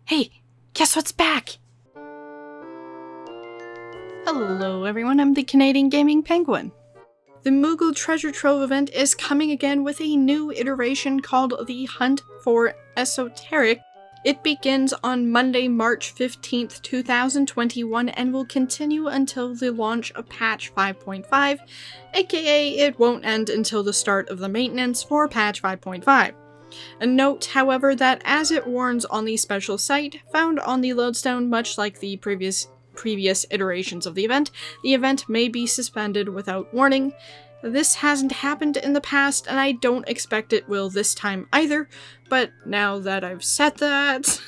Hey, guess what's back? Hello everyone, I'm the Canadian Gaming Penguin. The Moogle Treasure Trove event is coming again with a new iteration called the Hunt for Esoterics. It begins on Monday, March 15th, 2021 and will continue until the launch of patch 5.5, aka it won't end until the start of the maintenance for patch 5.5. Note, however, that as it warns on the special site found on the lodestone, much like the previous iterations of the event may be suspended without warning. This hasn't happened in the past, and I don't expect it will this time either, but now that I've said that...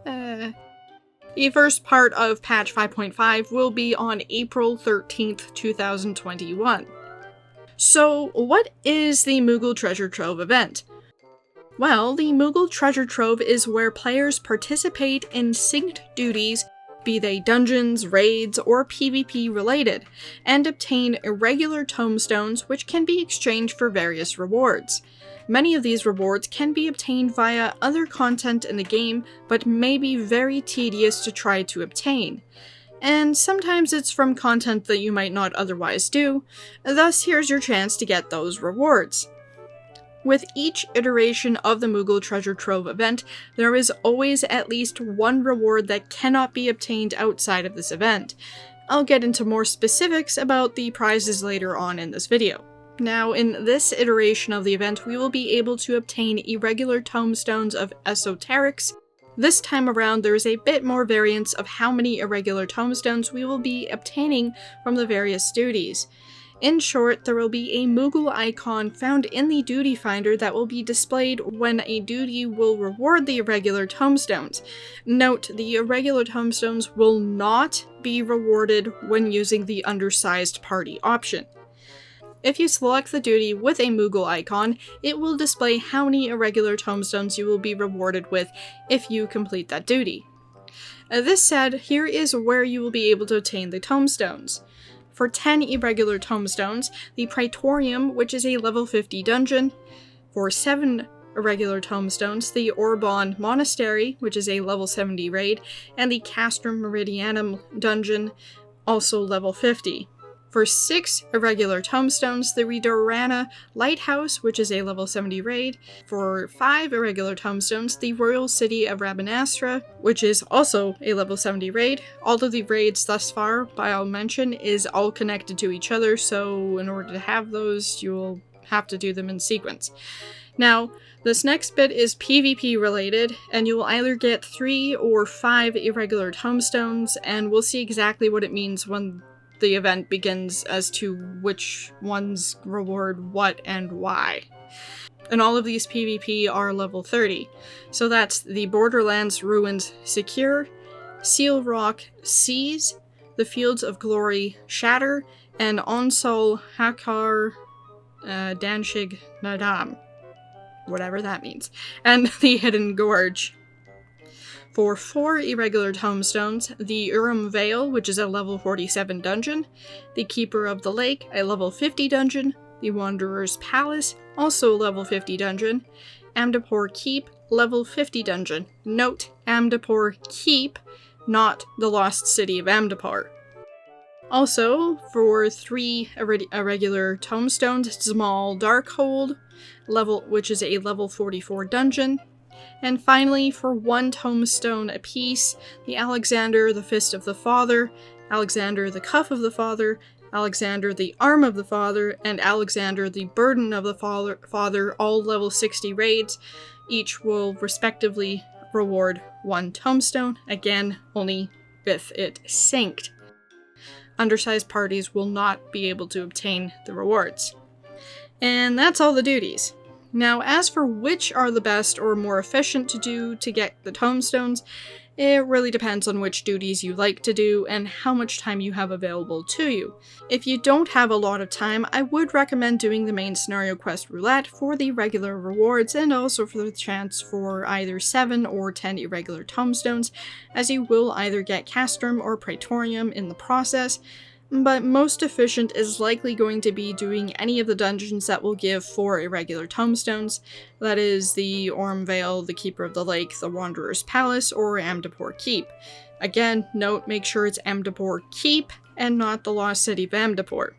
The first part of patch 5.5 will be on April 13th, 2021. So, what is the Moogle Treasure Trove event? Well, the Moogle Treasure Trove is where players participate in synced duties, be they dungeons, raids, or PvP related, and obtain irregular tomestones which can be exchanged for various rewards. Many of these rewards can be obtained via other content in the game, but may be very tedious to try to obtain. And sometimes it's from content that you might not otherwise do, thus here's your chance to get those rewards. With each iteration of the Moogle Treasure Trove event, there is always at least one reward that cannot be obtained outside of this event. I'll get into more specifics about the prizes later on in this video. Now, in this iteration of the event, we will be able to obtain Irregular Tomestones of Esoterics. This time around, there is a bit more variance of how many Irregular Tomestones we will be obtaining from the various duties. In short, there will be a Moogle icon found in the duty finder that will be displayed when a duty will reward the Irregular Tomestones. Note, the Irregular Tomestones will not be rewarded when using the undersized party option. If you select the duty with a Moogle icon, it will display how many Irregular Tomestones you will be rewarded with if you complete that duty. This said, here is where you will be able to obtain the tomestones. For 10 Irregular Tomestones, the Praetorium, which is a level 50 dungeon. For 7 Irregular Tomestones, the Orbon Monastery, which is a level 70 raid, and the Castrum Meridianum dungeon, also level 50. For 6 Irregular Tomestones, the Redorana Lighthouse, which is a level 70 raid. For 5 Irregular Tomestones, the Royal City of Rabanastra, which is also a level 70 raid. All of the raids thus far, by all mention, is all connected to each other, so in order to have those, you'll have to do them in sequence. Now, this next bit is PvP related, and you will either get 3 or 5 Irregular Tomestones, and we'll see exactly what it means when the event begins as to which ones reward what and why. And all of these PvP are level 30. So that's the Borderlands Ruins Secure, Seal Rock Seize, the Fields of Glory Shatter, and Onsol Hakar Danshig Nadam. Whatever that means. And the Hidden Gorge. For 4 Irregular Tomestones, the Urim Vale, which is a level 47 dungeon, the Keeper of the Lake, a level 50 dungeon, the Wanderer's Palace, also level 50 dungeon, Amdapor Keep, level 50 dungeon. Note, Amdapor Keep, not the Lost City of Amdapor. Also, for 3 Irregular Tomestones, Small Darkhold, which is a level 44 dungeon. And finally, for 1 tomestone apiece, the Alexander the Fist of the Father, Alexander the Cuff of the Father, Alexander the Arm of the Father, and Alexander the Burden of the Father, all level 60 raids. Each will respectively reward 1 tomestone, again, only with it synced. Undersized parties will not be able to obtain the rewards. And that's all the duties. Now, as for which are the best or more efficient to do to get the tomestones, it really depends on which duties you like to do and how much time you have available to you. If you don't have a lot of time, I would recommend doing the main scenario quest roulette for the regular rewards and also for the chance for either 7 or 10 irregular tomestones, as you will either get Castrum or Praetorium in the process. but most efficient is likely going to be doing any of the dungeons that will give 4 Irregular Tomestones, that is the Orm Vale, the Keeper of the Lake, the Wanderer's Palace, or Amdapor Keep. Again, note, make sure it's Amdapor Keep and not the Lost City of Amdapor.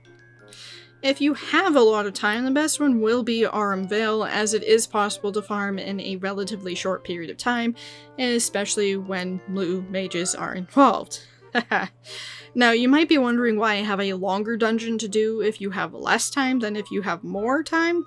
If you have a lot of time, the best one will be Orm Vale, as it is possible to farm in a relatively short period of time, especially when blue mages are involved. Now, you might be wondering why I have a longer dungeon to do if you have less time than if you have more time.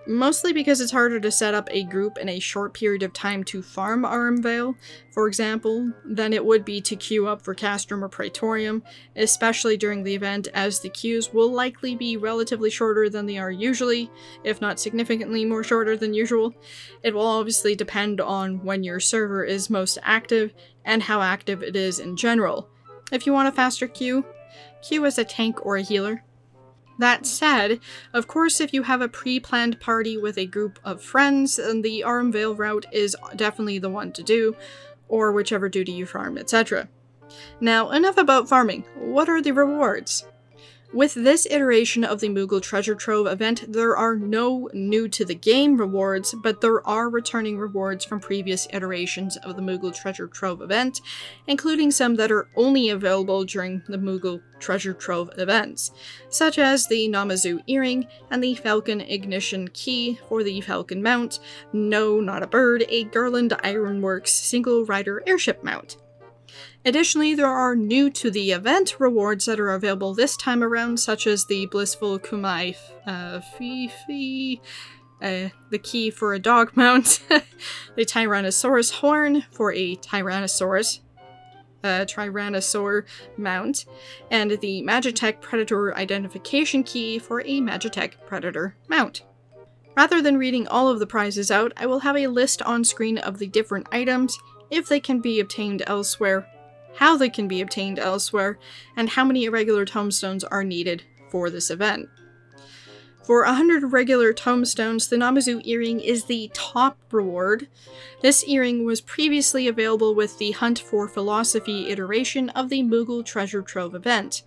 Mostly because it's harder to set up a group in a short period of time to farm Orm Vale, for example, than it would be to queue up for Castrum or Praetorium, especially during the event, as the queues will likely be relatively shorter than they are usually, if not significantly more shorter than usual. It will obviously depend on when your server is most active and how active it is in general. If you want a faster queue as a tank or a healer. That said, of course, if you have a pre-planned party with a group of friends, then the Orm Vale route is definitely the one to do, or whichever duty you farm, etc. Now, enough about farming. What are the rewards? With this iteration of the Moogle Treasure Trove event, there are no new to the game rewards, but there are returning rewards from previous iterations of the Moogle Treasure Trove event, including some that are only available during the Moogle Treasure Trove events, such as the Namazu Earring and the Falcon Ignition Key for the Falcon Mount, no, not a bird, a Garland Ironworks single rider airship mount. Additionally, there are new to the event rewards that are available this time around, such as the Blissful Kumai Fifi, the key for a dog mount, the Tyrannosaurus Horn for a Tyrannosaur mount, and the Magitech Predator Identification Key for a Magitech Predator mount. Rather than reading all of the prizes out, I will have a list on screen of the different items, if they can be obtained elsewhere, how they can be obtained elsewhere, and how many Irregular Tomestones are needed for this event. For 100 Irregular Tomestones, the Namazu Earring is the top reward. This earring was previously available with the Hunt for Philosophy iteration of the Moogle Treasure Trove event.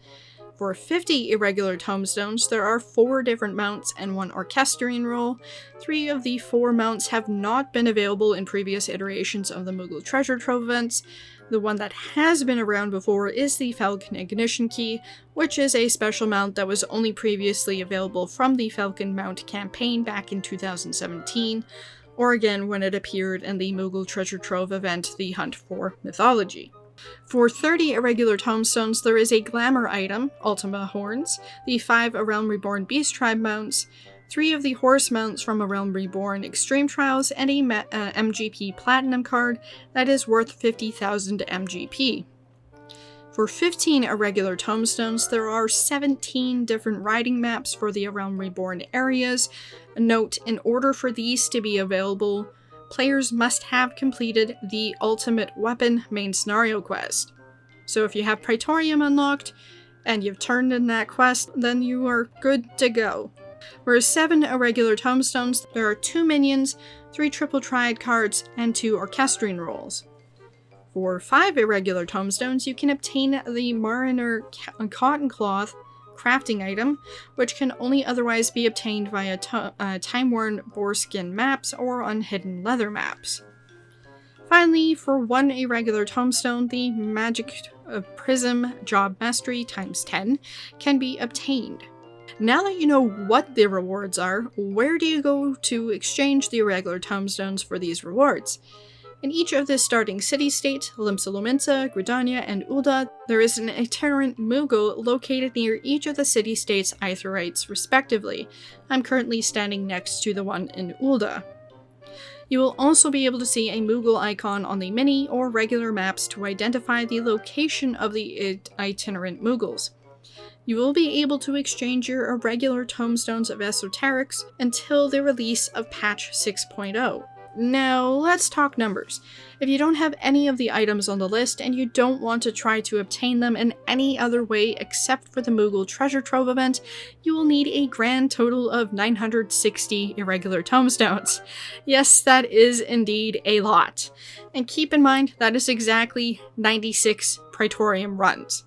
For 50 Irregular Tomestones, there are 4 different mounts and 1 Orchestrion role. 3 of the 4 mounts have not been available in previous iterations of the Moogle Treasure Trove events. The one that has been around before is the Falcon Ignition Key, which is a special mount that was only previously available from the Falcon Mount campaign back in 2017, or again when it appeared in the Moogle Treasure Trove event, The Hunt for Mythology. For 30 Irregular Tomestones, there is a glamour item, Ultima Horns, the 5 A Realm Reborn Beast Tribe mounts, 3 of the horse mounts from A Realm Reborn Extreme Trials, and a MGP Platinum card that is worth 50,000 MGP. For 15 Irregular Tomestones, there are 17 different riding maps for the A Realm Reborn areas. Note, in order for these to be available, players must have completed the Ultimate Weapon main scenario quest. So if you have Praetorium unlocked, and you've turned in that quest, then you are good to go. For 7 Irregular Tomestones, there are 2 minions, 3 triple triad cards, and 2 Orchestrion rolls. For 5 Irregular Tomestones, you can obtain the Mariner Cotton Cloth crafting item, which can only otherwise be obtained via time-worn boarskin maps or unhidden leather maps. Finally, for 1 Irregular Tomestone, the Magic Prism Job Mastery ×10 can be obtained. Now that you know what the rewards are, where do you go to exchange the Irregular Tomestones for these rewards? In each of the starting city-state, Limsa Lominsa, Gridania, and Ul'dah, there is an itinerant Moogle located near each of the city-states' Aetherytes, respectively. I'm currently standing next to the one in Ul'dah. You will also be able to see a Moogle icon on the mini or regular maps to identify the location of the itinerant Moogles. You will be able to exchange your Irregular Tomestones of Esoterics until the release of patch 6.0. Now, let's talk numbers. If you don't have any of the items on the list and you don't want to try to obtain them in any other way except for the Moogle Treasure Trove event, you will need a grand total of 960 Irregular Tomestones. Yes, that is indeed a lot. And keep in mind, that is exactly 96 Praetorium runs.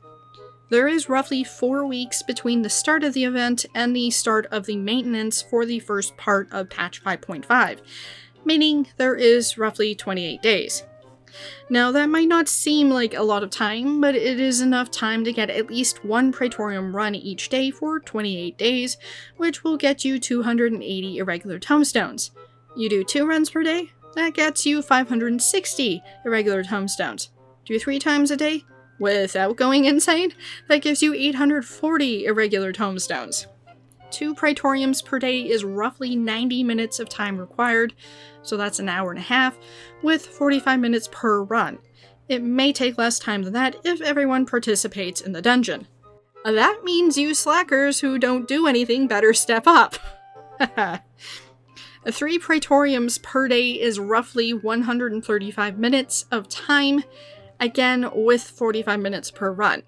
There is roughly 4 weeks between the start of the event and the start of the maintenance for the first part of patch 5.5, meaning there is roughly 28 days. Now, that might not seem like a lot of time, but it is enough time to get at least one Praetorium run each day for 28 days, which will get you 280 Irregular Tomestones. You do 2 runs per day? That gets you 560 Irregular Tomestones. Do 3 times a day? Without going insane? That gives you 840 Irregular Tomestones. 2 Praetoriums per day is roughly 90 minutes of time required, so that's an hour and a half, with 45 minutes per run. It may take less time than that if everyone participates in the dungeon. That means you slackers who don't do anything better step up. 3 Praetoriums per day is roughly 135 minutes of time, again with 45 minutes per run.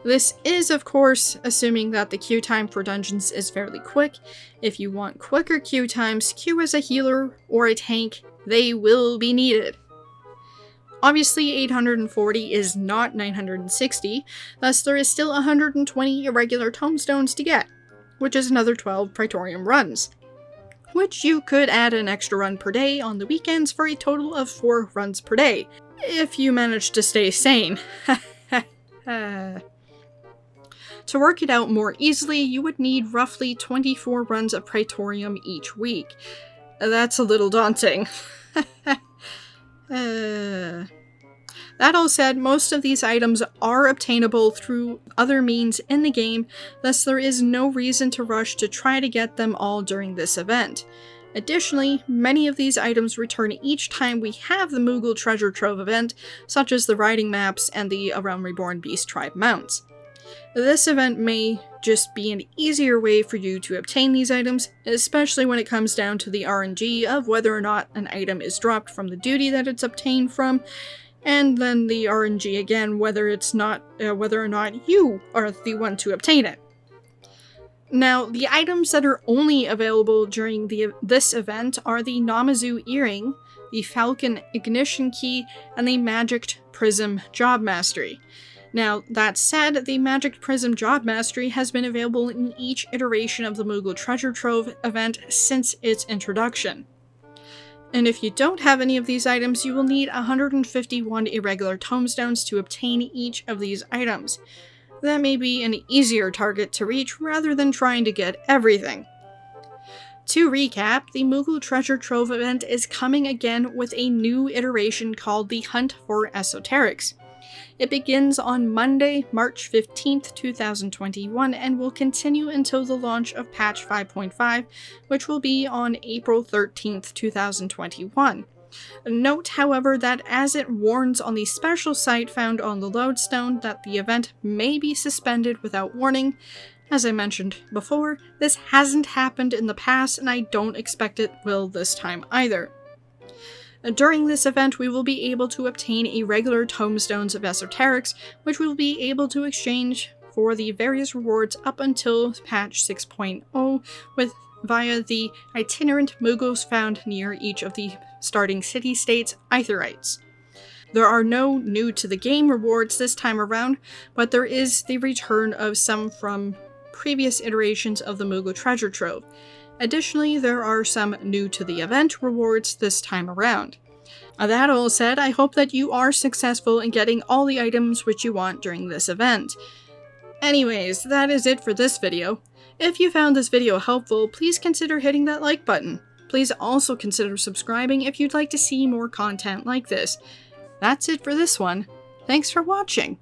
This is, of course, assuming that the queue time for dungeons is fairly quick. If you want quicker queue times, queue as a healer or a tank, they will be needed. Obviously, 840 is not 960, thus there is still 120 Irregular Tomestones to get, which is another 12 Praetorium runs, which you could add an extra run per day on the weekends for a total of 4 runs per day, if you manage to stay sane. To work it out more easily, you would need roughly 24 runs of Praetorium each week. That's a little daunting. That all said, most of these items are obtainable through other means in the game, thus there is no reason to rush to try to get them all during this event. Additionally, many of these items return each time we have the Moogle Treasure Trove event, such as the riding maps and the A Realm Reborn Beast Tribe mounts. This event may just be an easier way for you to obtain these items, especially when it comes down to the RNG of whether or not an item is dropped from the duty that it's obtained from, and then the RNG again whether or not you are the one to obtain it. Now, the items that are only available during this event are the Namazu Earring, the Falcon Ignition Key, and the Magic Prism Job Mastery. Now, that said, the Magic Prism Job Mastery has been available in each iteration of the Moogle Treasure Trove event since its introduction. And if you don't have any of these items, you will need 151 Irregular Tomestones to obtain each of these items. That may be an easier target to reach rather than trying to get everything. To recap, the Moogle Treasure Trove event is coming again with a new iteration called the Hunt for Esoterics. It begins on Monday, March 15th, 2021, and will continue until the launch of patch 5.5, which will be on April 13th, 2021. Note, however, that as it warns on the special site found on the lodestone that the event may be suspended without warning. As I mentioned before, this hasn't happened in the past, and I don't expect it will this time either. During this event, we will be able to obtain Irregular Tomestones of Esoterics, which we will be able to exchange for the various rewards up until patch 6.0 via the itinerant Moogles found near each of the starting city-states Ithorites. There are no new to the game rewards this time around, but there is the return of some from previous iterations of the Moogle Treasure Trove. Additionally, there are some new to the event rewards this time around. That all said, I hope that you are successful in getting all the items which you want during this event. Anyways, that is it for this video. If you found this video helpful, please consider hitting that like button. Please also consider subscribing if you'd like to see more content like this. That's it for this one. Thanks for watching!